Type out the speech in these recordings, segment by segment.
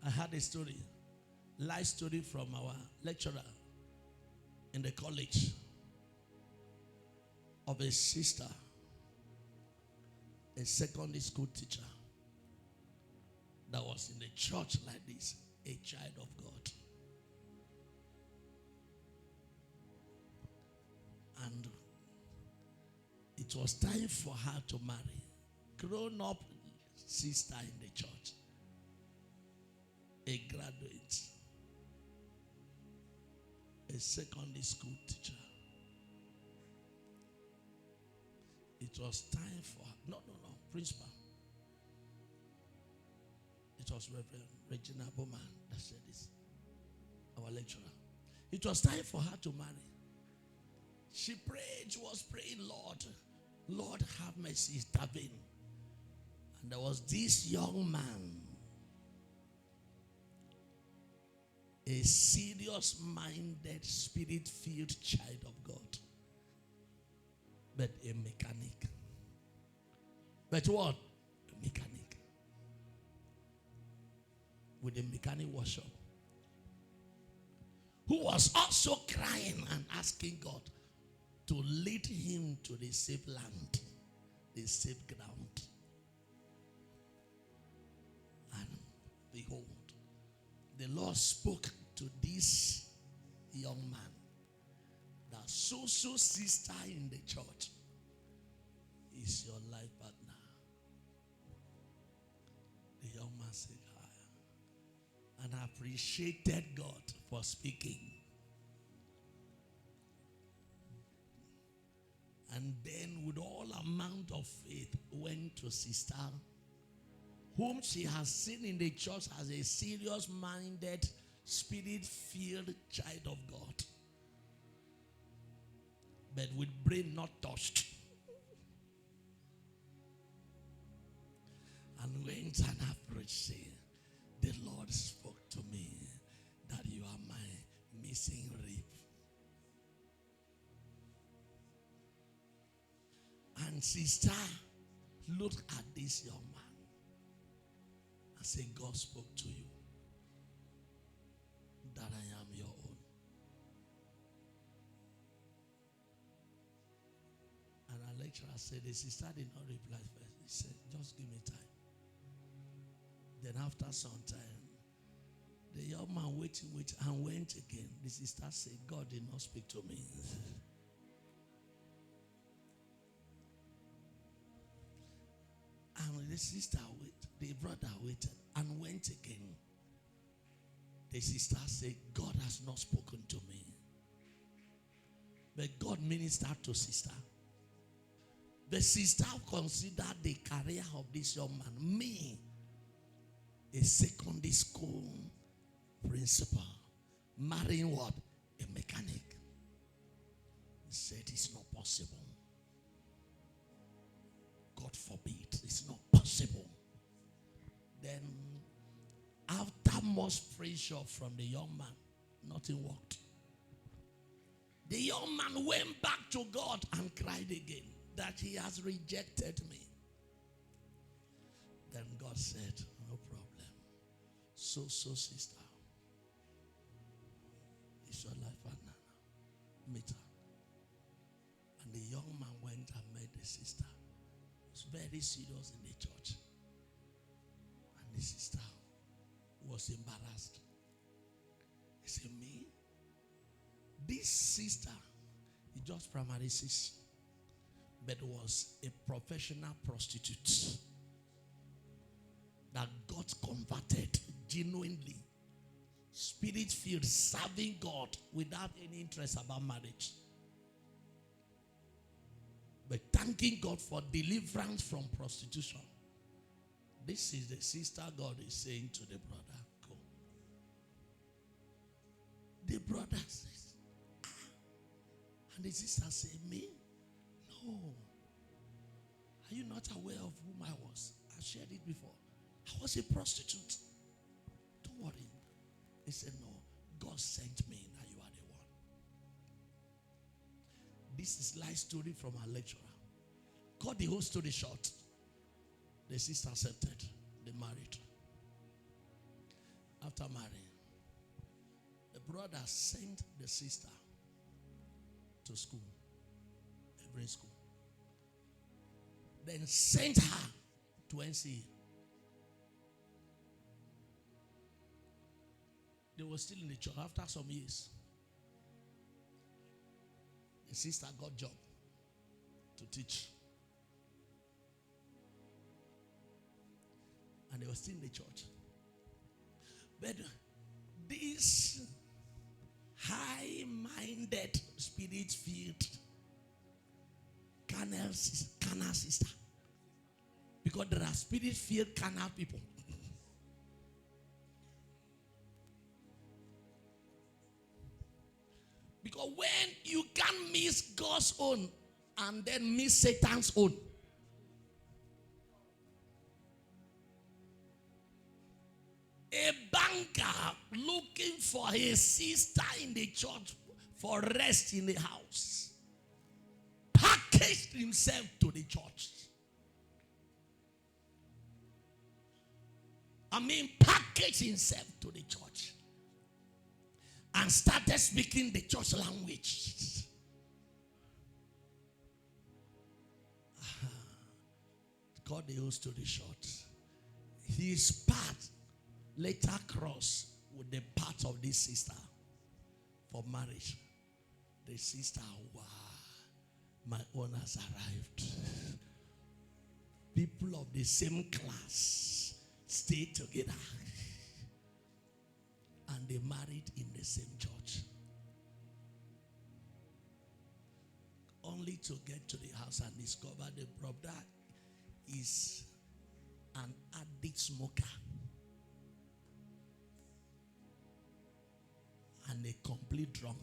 I had a story, life story from our lecturer in the college of a sister, a secondary school teacher that was in the church like this, a child of God. And it was time for her to marry. Grown up sister in the church, a graduate, a secondary school teacher. It was time for her. No, principal. It was Reverend Regina Bowman that said this, our lecturer. It was time for her to marry. She prayed, she was praying, Lord, have mercy, intervene. And there was this young man, a serious-minded, spirit-filled child of God, but a mechanic. But what? A mechanic. With a mechanic workshop. Who was also crying and asking God to lead him to the safe land, the safe ground. And behold, the Lord spoke to this young man, that so sister in the church is your life partner. The young man said, and I appreciated God for speaking. And then with all amount of faith went to sister, whom she has seen in the church as a serious-minded, spirit-filled child of God, but with brain not touched. And went and approached, saying, the Lord spoke to me that you are my missing rib. And sister looked at this young man and said, God spoke to you that I am your own. And our lecturer said, the sister did not reply first. He said, just give me time. Then after some time, the young man waited and went again. The sister said, God did not speak to me. And the sister waited, the brother waited and went again. The sister said, God has not spoken to me. But God ministered to sister. The sister considered the career of this young man. Me, a secondary school principal, marrying what? A mechanic. He said it's not possible. God forbid, it's not possible. Then, after much pressure from the young man, nothing worked. The young man went back to God and cried again that he has rejected me. Then God said, no problem. So sister, it's your life partner now. Meet her. And the young man went and met the sister. He was very serious in the church. And the sister was embarrassed. He said, me? This sister is just primary 6, but was a professional prostitute that got converted genuinely, spirit-filled, serving God without any interest about marriage, but thanking God for deliverance from prostitution. This is the sister God is saying to the brother, go. The brother says, and the sister said, me? No. Are you not aware of whom I was? I shared it before. I was a prostitute. Don't worry. He said, no, God sent me. Now you are the one. This is life story from our lecturer. Cut the whole story short. The sister accepted. They married. after marrying, the brother sent the sister to school, every school. Then sent her to NCA. They were still in the church after some years. The sister got job to teach. And they were still in the church. But this high-minded, spirit-filled, carnal sister. Because there are spirit-filled carnal people. Because when you can't miss God's own and then miss Satan's own. A banker looking for his sister in the church for rest in the house packaged himself to the church. Packaged himself to the church and started speaking the church language. Cut the whole story short. His path later crossed with the path of this sister for marriage. The sister, wow, my own has arrived. People of the same class stay together. And they married in the same church. Only to get to the house and discover the brother is an addict smoker. And a complete drunk.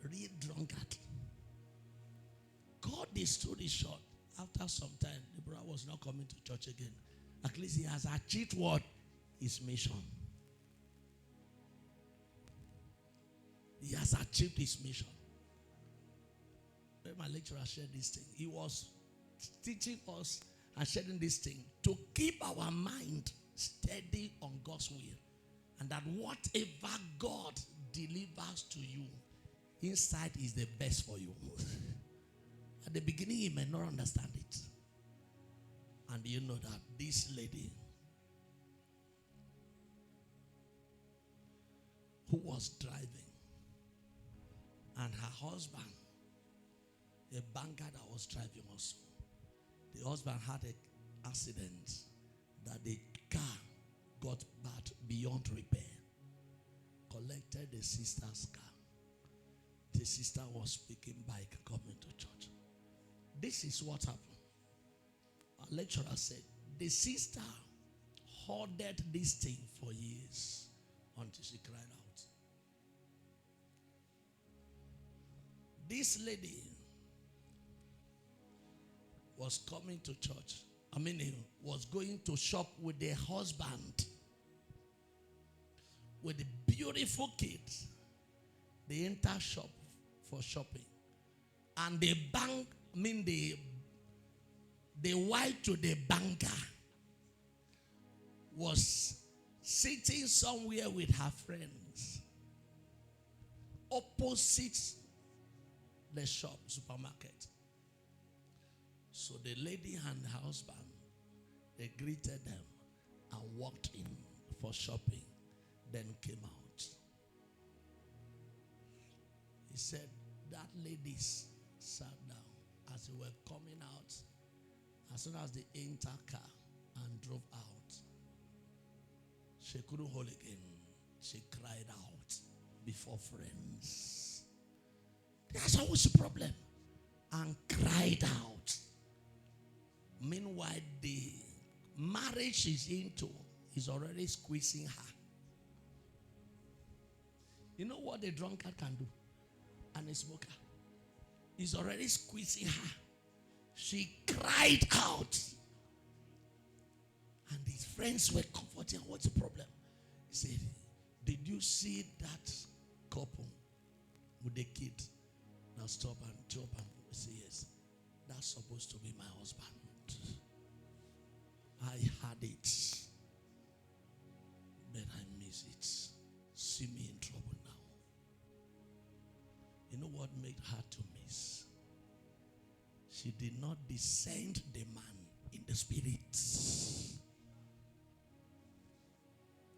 Real drunkard. Cut the story short. After some time, the brother was not coming to church again. At least he has achieved what? His mission. He has achieved his mission. When my lecturer shared this thing, he was teaching us and sharing this thing to keep our mind steady on God's will. And that whatever God delivers to you, inside is the best for you. At the beginning, you may not understand it. And you know that this lady who was driving, and her husband, a banker that was driving also, the husband had an accident that the car got bad beyond repair. Collected the sister's car. The sister was speaking bike coming to church. This is what happened. Our lecturer said, the sister hoarded this thing for years until she cried out. This lady was coming to church. Was going to shop with the husband, with the beautiful kids. They enter shop for shopping. And the wife to the banker was sitting somewhere with her friends opposite the shop, supermarket. So the lady and the husband, they greeted them and walked in for shopping, then came out. He said that lady sat down as they were coming out. As soon as they entered car and drove out, she couldn't hold again. She cried out before friends. That's always the problem. And cried out. Meanwhile, the marriage she's into is already squeezing her. You know what a drunkard can do? And a smoker. He's already squeezing her. She cried out. And his friends were comforting her. What's the problem? He said, did you see that couple with the kid? Now stop and jump and say, yes. That's supposed to be my husband. I had it. made her to miss? She did not discern the man in the spirit.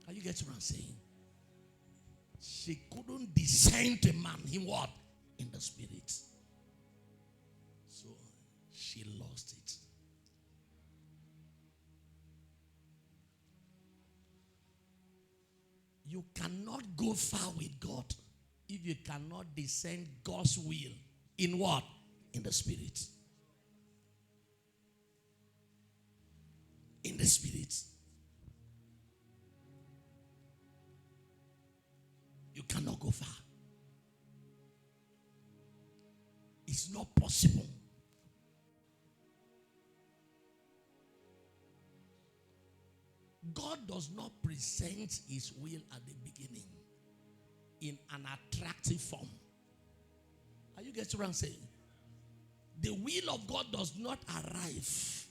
Are you getting what I'm saying? She couldn't discern the man in what? In the spirit. So she lost it. You cannot go far with God if you cannot discern God's will in what? In the spirit. In the spirit. You cannot go far. It's not possible. God does not present his will at the beginning in an attractive form. Are you getting what I'm saying? The will of God does not arrive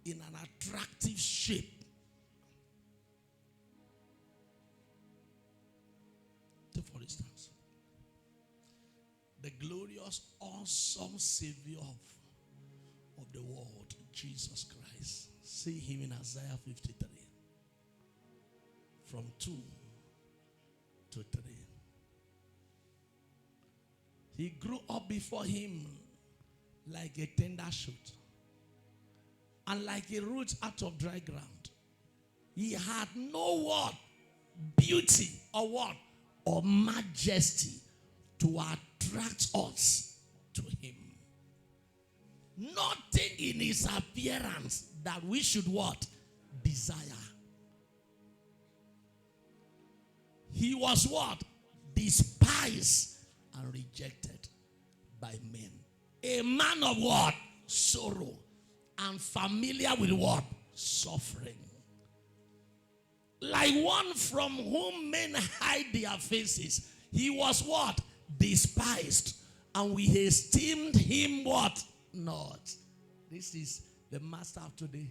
in an attractive shape. Take for instance, the glorious, awesome Savior of the world, Jesus Christ. See him in Isaiah 53, from 2 to 3. He grew up before him like a tender shoot, and like a root out of dry ground. He had no what? Beauty or what? Or majesty to attract us to him. Nothing in his appearance that we should what? Desire. He was what? Despised and rejected by men. A man of what? Sorrow. And familiar with what? Suffering. Like one from whom men hide their faces. He was what? Despised. And we esteemed him what? Not. This is the master of today.